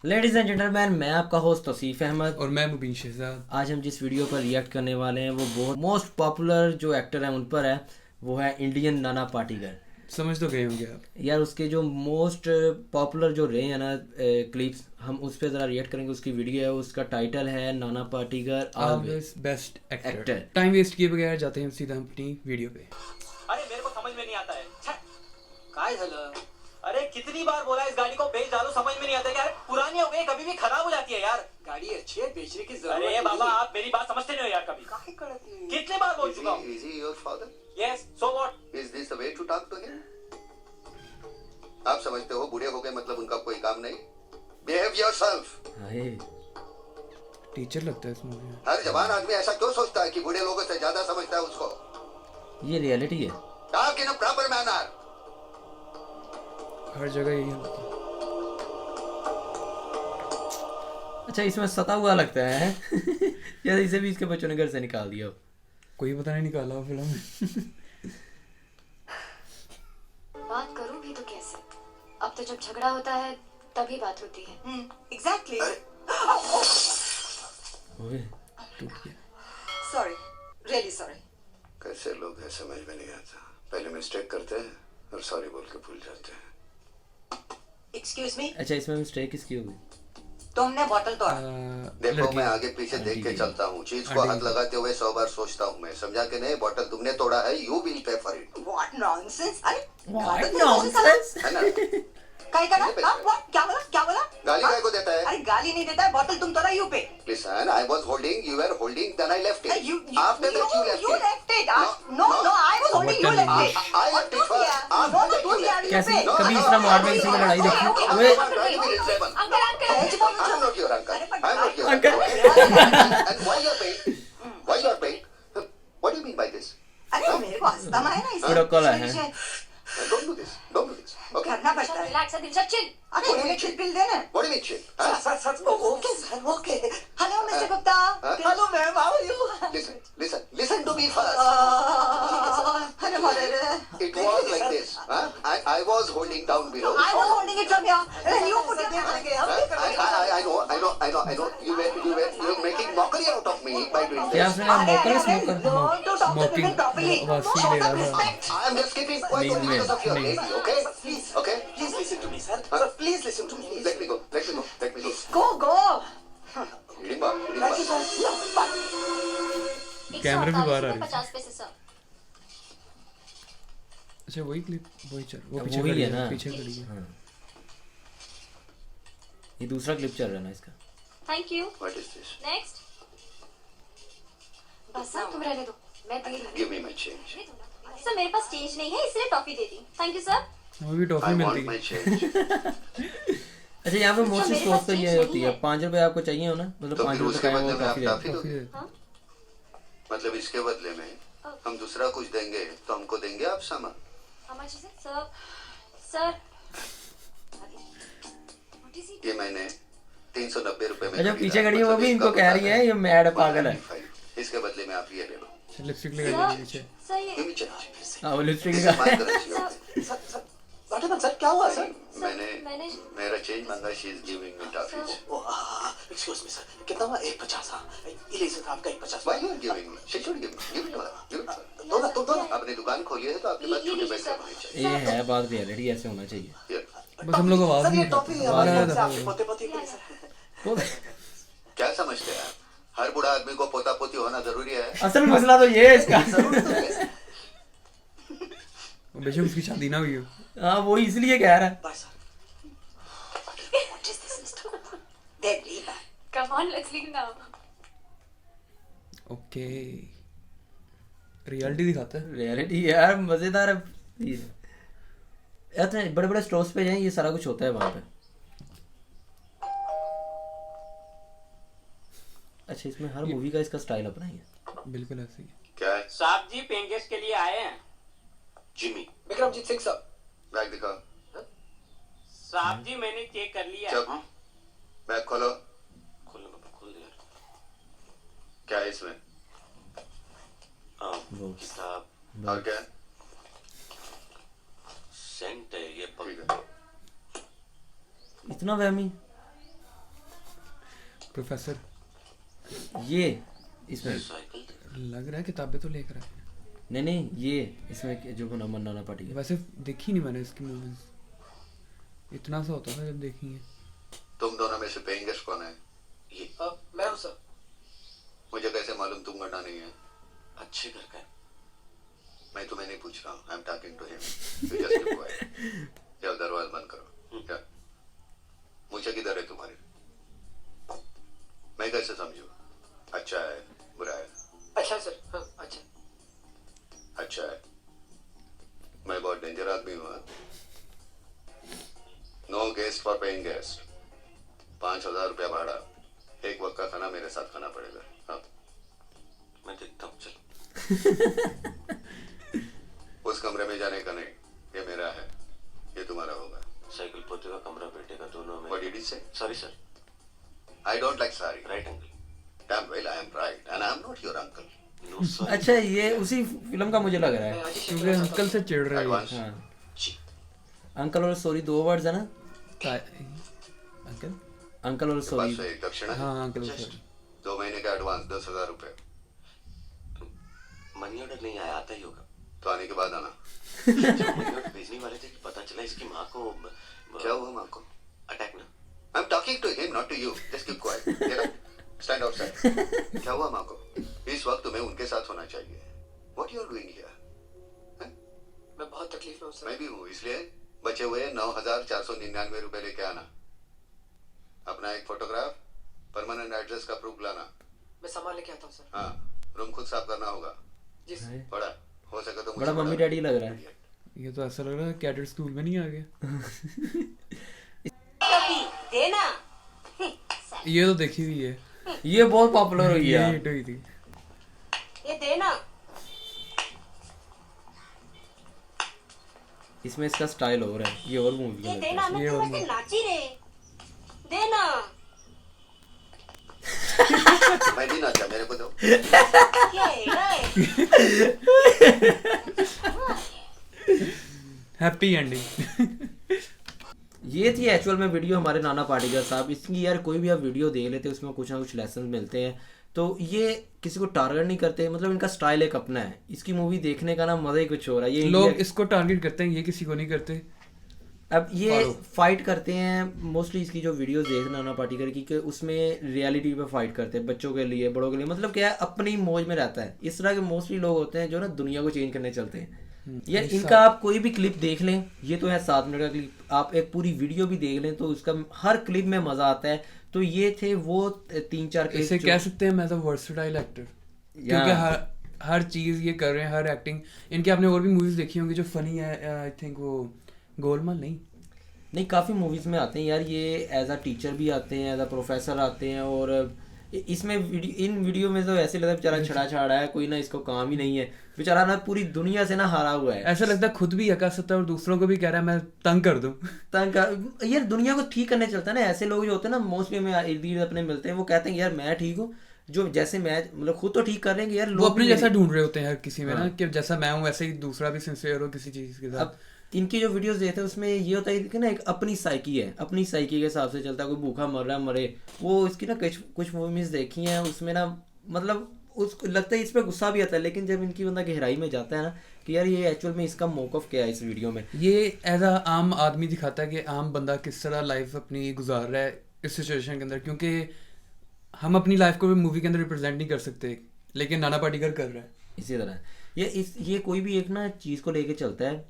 Ladies and gentleman, मैं आपका host Tausif Ahmad और मैं मुबीन शहजाद। आज हम जिस वीडियो पर रिएक्ट करने वाले हैं वो बहुत मोस्ट पॉपुलर जो एक्टर है उन पर है, वो है इंडियन नाना पाटेकर। समझ तो गए होंगे आप यार उसके जो मोस्ट पॉपुलर जो रहे हैं ना क्लिप्स, हम उस पर ज़रा रिएक्ट करेंगे। उसकी वीडियो है, उसका टाइटल है Nana Patekar always best actor. Actor. Time waste किए बगैर जाते हैं सीधा अपनी वीडियो पे। अरे मेरे को समझ में नहीं आता है। काय झालं? अरे कितनी बार बोला इस गाड़ी को बेच डालो, समझ में नहीं आता यार। पुरानी हो गई, कभी भी खराब हो जाती है यार। गाड़ी अच्छी है, बेचने की जरूरत नहीं। अरे बाबा आप मेरी बात समझते नहीं हो यार कभी। काहे कळत नाही? कितने बार बोल चुका हूँ। Is he your father? Yes, so what? Is this the way to talk to him? आप समझते हो बूढ़े हो गए मतलब उनका कोई काम नहीं? Behave yourself. हाय, टीचर लगता है इस मूवी में। हर जवान आदमी ऐसा क्यों सोचता है कि बूढ़े लोगों से ज्यादा समझता है उसको? ये रियलिटी है। Talk in a proper manner. हर जगह यही होता है। अच्छा, इसमें सता हुआ लगता है यार, इसे भी इसके बच्चों ने घर से निकाल दिया। कोई पता नहीं निकाला हो फिल्म में। बात करूं भी तो कैसे? अब तो जब झगड़ा होता है तभी बात होती है। एग्जैक्टली। ओए, टूट गया। Sorry, really sorry. कैसे लोग हैं समझ में नहीं आता। पहले मिस्टेक करते हैं और सॉरी बोल के भूल जाते हैं। एक्सक्यूज मी, अच्छा इसमें मिस्टेक किसकी होगी? तुमने बोतल तोड़ा। देखो लड़की मैं आगे पीछे देख के चलता हूँ, चीज को हाथ लगाते हुए 100 बार सोचता हूँ मैं। समझा के नहीं, बॉटल तुमने तोड़ा है, you will pay for it. What nonsense. अरे What गाली nonsense? है ना? काय करा? व्हाट? क्या बोला? क्या बोला? गाली काय को देता है? अरे गाली नहीं देता है, बोतल तुम तोड़ा, यू पे। Listen, I was holding, you were holding, then I left it. You After that you left it. left it. No, I was holding, you left it. I left it first. After that you left it. कैसी No, कभी इस तरह मार में किसी में लड़ाई देखी? I'm ओए, not trying to be reasonable. Uncle uncle I'm not your uncle. I'm not your Uncle. And why you're paying? Why you're paying? What do you mean by this? अरे मेरे को अस्थमा है ना, पूरा कला है। इसलिए Don't do this. Don't do this. Okay. करना पड़ता है। रिलैक्स है दिलशद, चिल। अरे मुझे चिल देना। What do you mean chill? Huh? Sir okay sir okay. Hello mister Gupta. Huh? Hello ma'am, how are you? Listen to me first. अरे मरे रे। It was like this. Huh? I was holding down below. I was holding it from here. And you put your hand again. I know. You were making mockery out of me by doing क्या this. सुना? Mokar smoker? Learn to talk to Smoking. women properly. आवाज सी ले रहा था। Respect. I am just keeping quiet only because of your lady, okay? Please. Okay? Please listen to me, sir. Huh? Sir, please listen to me. Let me go. Go. Hidimba. Thank you, sir. कैमरे भी बाहर आ रही है। 50 पैसे sir. अच्छा वही clip वही चल वो अब पीछे वही खड़ी है ना। है, पीछे खड़ी है। हाँ, ये दूसरा क्लिप चल रहा है ना इसका। Thank you. What is this? Next. बस सर तुम रहने दो, मैं दे रही Give me my change. हूँ। सर मेरे पास चेंज नहीं है इसलिए toffee they the. Thank you sir. हमें भी I टॉफी want मिलती my है। change. अच्छा, यहाँ पे मोस्टली मेरे स्टोर पास पे ये चीज़ होती नहीं है, है। 5 रुपए आपको चाहिए हो ना, मतलब तो 5 फिर रुपए उसके का बदले वो में आप काफी काफी है। दोगे? हाँ? मतलब इसके बदले में हम दूसरा कुछ देंगे तो हमको देंगे आप सामान। How much is it, sir? Sir. What is it? ये मैंने 390 रुपए में अच्छा, खरीदा। पीछे खड़ी है वो मतलब भी इसका इनको कह रही है ये मैड पागल है। इसके बदले में आप ये ले लो। लिपस्टिक लगा दी पीछे। Sir, Give ये me change. हाँ, वो लिपस्टिक This is का my currency, okay? सर क्या हुआ सर? मैंने मेरा चेंज मांगा, she is giving me toffees. Excuse me sir, कितना हुआ? 150। हाँ, ये सर आपका 150। Why you are giving me? She should give me. Give it to her. Give it to her. दो ना। आपने दुकान खोली है तो आपके पास ये छोटे लीजिए पैसे सर। होने चाहिए। ये है बात, रियलिटी ऐसे होना चाहिए। Here. बस हम लोग आवाज सर ये नहीं टॉफी आ रहा है था। आपके पोते के लिए सर। तो क्या समझते हैं आप? हर बूढ़ा आदमी को पोता पोती होना जरूरी है? असल मसला तो ये है इसका। बेशक उसकी शादी ना हुई हो। हाँ, वो इसलिए कह रहा है। बस sir. What is this, Mr. They're really bad. Come on, let's leave now. Okay reality दिखाता है। रियलिटी यार मजेदार है यार। तो बड़े बड़े स्टोर्स पे जाएं, ये सारा कुछ होता है वहाँ पे। अच्छा, इसमें हर मूवी का इसका स्टाइल अपना ही है। बिल्कुल ऐसे ही। क्या है? साहब जी पेइंग गेस्ट के लिए आए हैं। Jimmy, Vikramjit Singh sir. Bag दिखाओ। साहब जी मैंने चेक कर लिया। चुप। बैग खोलो। खोल दिया। क्या है इसमें? वो किताब, और क्या? सेंट है ये ठीक है। इतना वहमी। प्रोफेसर ये इसमें लग रहा है किताबें तो लेकर आए। नहीं ये इसमें जो नाना पाटेकर। वैसे देखी नहीं मैंने इसकी मूवीज, इतना सा होता था जब देखी है। तुम दोनों में से पेइंग गेस्ट कौन है? ये मैं हूँ सर। मुझे कैसे मालूम तुम गंडा नहीं है? अच्छे घर का है। मैं तुम्हें नहीं पूछ रहा हूँ, I am talking to him. You just keep quiet. चल दरवाजा बंद करो। क्या मुझे किधर है तुम्हारी? मैं कैसे समझूं? अच्छा है बुरा है? अच्छा सर। हाँ अच्छा। अच्छा है। मैं बहुत डेंजर आदमी हूँ। No guest for paying guest. 5,000 रुपया भाड़ा, एक वक्त का खाना मेरे साथ खाना पड़ेगा। हाँ मैं देखता हूँ। चल। उस कमरे में जाने का नहीं, ये मेरा है, ये तुम्हारा होगा। साइकिल पोते का कमरा बेटे का दोनों में। What did he say? Sorry sir. I don't like sorry. Right uncle. Damn well I am right and I am not your uncle. No sir. अच्छा ये उसी फिल्म का मुझे लग रहा है। क्योंकि अंकल से चिढ़ रहा है Advance. हाँ जी। अंकल और सॉरी 2 वर्ड्स है ना। अंकल। अंकल और पास सॉरी। से एक दक्षिणा है, हाँ अंकल सॉरी। 2 महीने का एडवांस 10,000 रुपए। मनी ऑर्डर नहीं आया, आता ही होगा। तो आने के बाद आना। जब मनी ऑर्डर भेजने वाले थे कि पता चला इसकी माँ को क्या हुआ माँ को? अटैक ना। I'm talking to him, not to you. Just keep quiet. Get up. Stand outside. क्या हुआ माँ को? इस वक्त तुम्हें उनके साथ होना चाहिए। What you are doing here? मैं बहुत तकलीफ में हूँ सर। मैं भी हूँ, इसलिए बचे हुए 9,499 रुपए लेके आना। अपना एक फोटोग्राफ, परमानेंट एड्रेस का प्रूफ लाना। मैं सामान लेके आता हूँ सर। हाँ, रूम खुद साफ करना होगा। जी सर। बड़ा हो सके तो बड़ा मम्मी डैडी लग रहा है। ये तो ऐसा लग रहा है कैडेट स्कूल में नहीं आ गया। कभी देना। ये तो देखी हुई है, ये बहुत पॉपुलर हुई ये है। हिट हुई थी। ये देना। इसमें इसका स्टाइल हो रहा है, ये और मूवी ये में देना। मैं ये तो और वैसे नाची रे। देना। मैं भी नाचा, मेरे को दो। क्या है? Happy ending. ये थी एक्चुअल में वीडियो हमारे नाना पाटेकर साहब। इसकी यार कोई भी आप वीडियो देख लेते हैं उसमें कुछ ना कुछ लेसन मिलते हैं। तो ये किसी को टारगेट नहीं करते, मतलब इनका स्टाइल एक अपना है। इसकी मूवी देखने का ना मजा ही कुछ हो रहा है। ये लोग इंडिया- इसको टारगेट करते हैं, ये किसी को नहीं करते। अब ये फाइट करते हैं मोस्टली। इसकी जो वीडियोस देख नाना पाटेकर की, कि उसमें रियलिटी पे फाइट करते हैं, बच्चों के लिए बड़ों के लिए, मतलब क्या है अपनी मौज में रहता है। इस तरह के मोस्टली लोग होते हैं जो ना दुनिया को चेंज करने चलते हैं। यार इनका आप कोई भी क्लिप देख लें, ये तो है 7 मिनट का क्लिप, आप एक पूरी वीडियो भी देख लें तो उसका हर क्लिप में मजा आता है। तो ये थे वो 3-4 क्लिप। इसे कह सकते हैं मैं तो वर्सेटाइल एक्टर, क्योंकि हर चीज ये कर रहे हैं, हर एक्टिंग इनकी। आपने और भी मूवीज देखी होंगी जो फनी है। आई थिंक वो गोलमाल नहीं, काफ़ी मूवीज़ में आते हैं यार ये। एज अ टीचर भी आते हैं, एज अ प्रोफेसर आते हैं। और इसमें इन वीडियो में तो ऐसे लगता है बेचारा छड़ा छाड़ा है, कोई ना इसको काम ही नहीं है बेचारा, ना पूरी दुनिया से ना हारा हुआ है। ऐसा लगता है खुद भी हका सकता है और दूसरों को भी कह रहा है मैं तंग कर दूं। यार दुनिया को ठीक करने चलता है ना। ऐसे लोग जो होते हैं ना मोस्टली में इर्द गिर्द अपने मिलते हैं, वो कहते हैं यार मैं ठीक हूँ, जो जैसे मैं मतलब खुद तो ठीक कर रहे हैं यार, वो लोग अपने भी जैसा ढूंढ रहे होते हैं हर किसी में ना, हाँ। कि जैसा मैं हूँ वैसे ही दूसरा भी सिंसियर हो किसी चीज के साथ। अब इनकी जो वीडियोस देखते हैं उसमें ये होता है कि ना एक अपनी साइकी है, अपनी साइकी के हिसाब से चलता है। कोई भूखा मर रहा है मरे। वो इसकी ना कुछ मूवीज देखी हैं, उसमें ना मतलब उसको लगता है इस पर गुस्सा भी आता है, लेकिन जब इनकी बंदा गहराई में जाता है ना कि यार ये एक्चुअल में इसका मौकफ क्या है इस वीडियो में, ये एज अ आम आदमी दिखाता है कि आम बंदा किस तरह लाइफ अपनी गुजार रहा है इस सिचुएशन के अंदर। क्योंकि हम अपनी लाइफ को भी मूवी के अंदर रिप्रेजेंट नहीं कर सकते, लेकिन नाना पाटेकर कर रहा है। इसी तरह ये कोई भी एक ना चीज़ को लेके चलता है।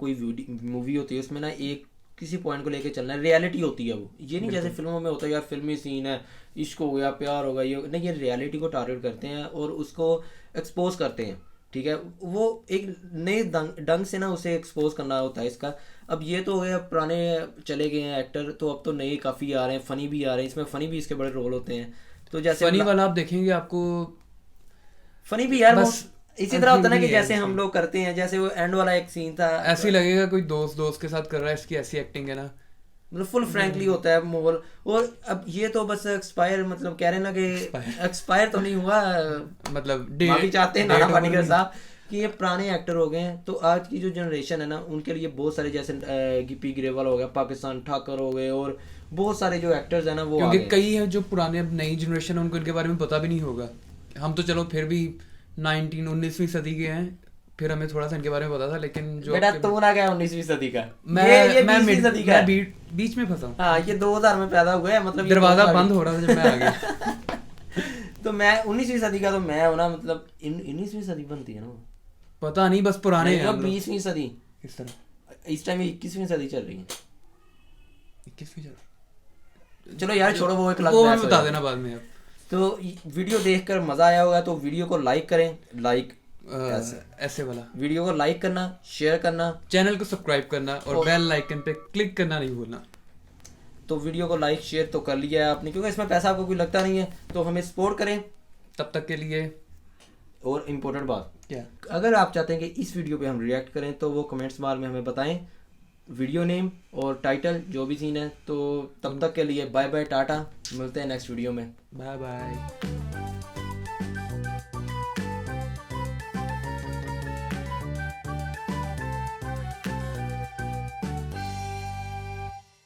कोई मूवी होती है उसमें ना एक किसी पॉइंट को लेके चलना है, रियलिटी होती है वो। ये नहीं जैसे फिल्मों में होता है यार फिल्मी सीन है, इश्क हो गया, प्यार हो गया, ये नहीं, ये रियलिटी को टारगेट करते हैं और उसको एक्सपोज करते हैं। ठीक है, वो एक नए ढंग से ना उसे एक्सपोज करना होता है इसका। अब ये तो हो गया, पुराने चले गए हैं एक्टर, तो अब तो नए काफ़ी आ रहे हैं, फ़नी भी आ रहे हैं। इसमें फ़नी भी इसके बड़े रोल होते हैं। तो जैसे फनी वाला आप देखेंगे आपको फनी भी यार बस इसी तरह होता है ना कि अजीब ही है जैसे हम लोग करते हैं, जैसे वो एंड वाला एक सीन था, ऐसे ही लगेगा कोई दोस्त के साथ कर रहा है, इसकी ऐसी एक्टिंग है ना, मतलब फुल फ्रैंकली होता है माहौल। और अब ये तो बस एक्सपायर, मतलब कह रहे हैं ना कि एक्सपायर तो नहीं हुआ, मतलब माफी चाहते हैं नाना पाटेकर साहब कि ये पुराने एक्टर हो गए हैं। तो आज की जो जनरेशन है ना उनके लिए बहुत सारे, जैसे गिप्पी ग्रेवाल हो गया, पाकिस्तान ठाकर हो गए, और बहुत सारे जो एक्टर्स हैं ना वो आ क्योंकि गए। कई है जो पुराने अब नई जनरेशन है उनको इनके बारे में पता भी नहीं होगा। हम तो चलो फिर भी 19वीं सदी के हैं, फिर हमें थोड़ा सा इनके बारे में पता था, लेकिन जो बेटा तू ना क्या 19वीं सदी का, मैं ये मैं 20वीं सदी का है। बीच में फंसा हूँ। हाँ ये 2000 में पैदा हुआ है, मतलब ये दरवाजा 2000 बंद हो रहा था जब मैं आ गया। तो मैं 19वीं सदी का, तो मैं हूं ना, मतलब 19वीं सदी बनती है ना, पता नहीं, बस पुराने हैं हम लोग। 20वीं सदी, इस तरह इस टाइम 21वीं सदी चल रही है। 21वीं चल, चलो यार छोड़ो, वो एक अलग वो बहस हमें हो बता जाएगी। देना बाद में अब। तो वीडियो देखकर मजा आया होगा तो वीडियो को लाइक करें, लाइक ऐसे वाला वीडियो को लाइक करना, शेयर करना, चैनल को सब्सक्राइब करना और बेल आइकन पे क्लिक करना नहीं भूलना। तो वीडियो को लाइक शेयर तो कर लिया है आपने, क्योंकि इसमें पैसा आपको कोई लगता नहीं है, तो हमें सपोर्ट करें। तब तक के लिए और इम्पोर्टेंट बात, क्या, अगर आप चाहते हैं कि इस वीडियो पे हम रिएक्ट करें तो वो कमेंट्स बार में हमें बताएं, वीडियो नेम और टाइटल जो भी सीन है। तो तब तक के लिए बाय बाय, टाटा, मिलते हैं नेक्स्ट वीडियो में। Bye bye.